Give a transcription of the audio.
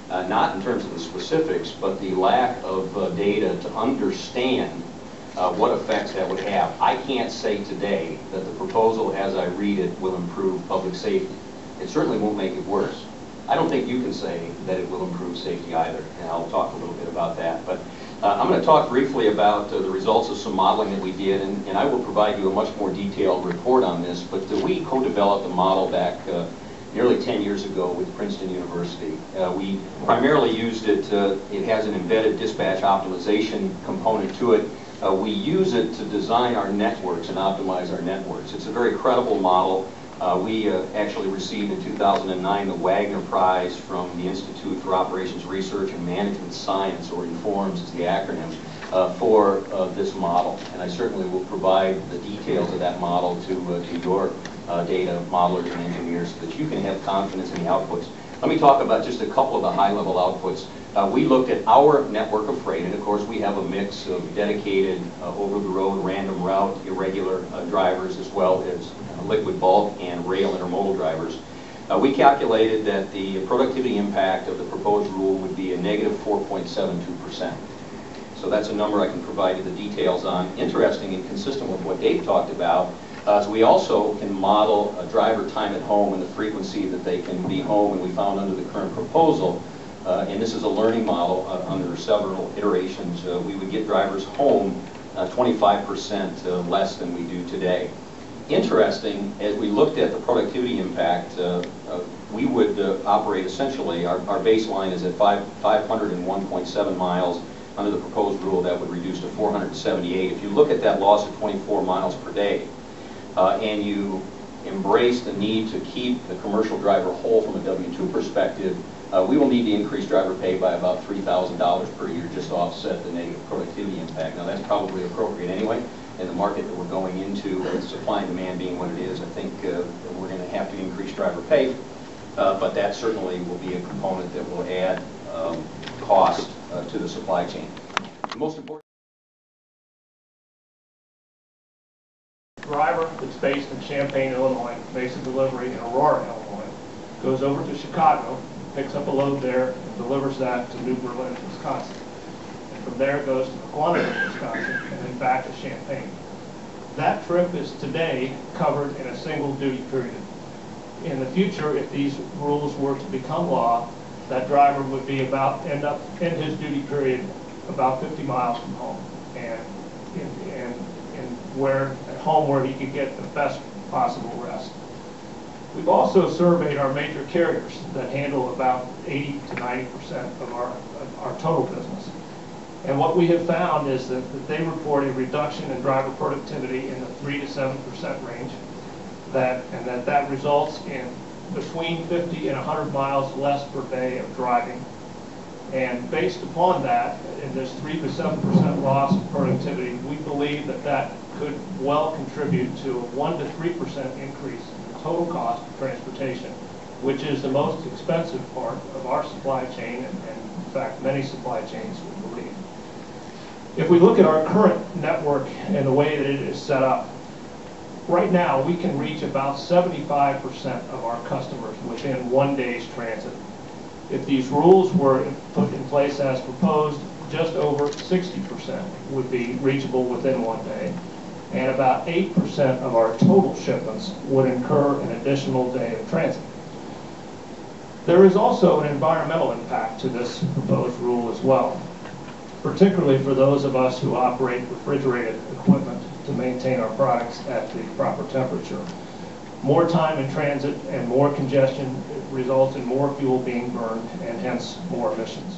not in terms of the specifics, but the lack of data to understand what effects that would have. I can't say today that the proposal, as I read it, will improve public safety. It certainly won't make it worse. I don't think you can say that it will improve safety either, and I'll talk a little bit about that. But I'm going to talk briefly about the results of some modeling that we did, and I will provide you a much more detailed report on this, but we co-developed a model back nearly 10 years ago with Princeton University. We primarily used it, it has an embedded dispatch optimization component to it. We use it to design our networks and optimize our networks. It's a very credible model. We actually received in 2009 the Wagner Prize from the Institute for Operations Research and Management Science, or INFORMS is the acronym, for this model. And I certainly will provide the details of that model to your data modelers and engineers so that you can have confidence in the outputs. Let me talk about just a couple of the high-level outputs. We looked at our network of freight, and of course we have a mix of dedicated, over-the-road, random route, irregular drivers, as well as liquid bulk and rail intermodal drivers. We calculated that the productivity impact of the proposed rule would be a negative 4.72%. So that's a number I can provide you the details on. Interesting and consistent with what Dave talked about, so we also can model a driver time at home and the frequency that they can be home, and we found under the current proposal, and this is a learning model under several iterations, we would get drivers home 25% less than we do today. Interesting, as we looked at the productivity impact, we would operate essentially, our baseline is at 501.7 miles. Under the proposed rule, that would reduce to 478. If you look at that loss of 24 miles per day, and you embrace the need to keep the commercial driver whole from a W-2 perspective, we will need to increase driver pay by about $3,000 per year just to offset the negative productivity impact. Now that's probably appropriate anyway in the market that we're going into, with supply and demand being what it is. I think we're going to have to increase driver pay, but that certainly will be a component that will add cost to the supply chain. The most important driver that's based in Champaign, Illinois, makes a delivery in Aurora, Illinois, goes over to Chicago, picks up a load there, and delivers that to New Berlin, Wisconsin. And from there goes to Quantico, Wisconsin, and then back to Champaign. That trip is today covered in a single duty period. In the future, if these rules were to become law, that driver would be end up in his duty period about 50 miles from home, and at home where he could get the best possible rest. We've also surveyed our major carriers that handle about 80 to 90% of our total business. And what we have found is that they report a reduction in driver productivity in the 3 to 7% range, and that results in between 50 and 100 miles less per day of driving. And based upon that, in this 3 to 7% loss of productivity, we believe that could well contribute to a 1 to 3% increase in the total cost of transportation, which is the most expensive part of our supply chain, and in fact many supply chains, we believe. If we look at our current network and the way that it is set up, right now we can reach about 75% of our customers within 1 day's transit. If these rules were put in place as proposed, just over 60% would be reachable within 1 day, and about 8% of our total shipments would incur an additional day of transit. There is also an environmental impact to this proposed rule as well, particularly for those of us who operate refrigerated equipment to maintain our products at the proper temperature. More time in transit and more congestion results in more fuel being burned, and hence more emissions.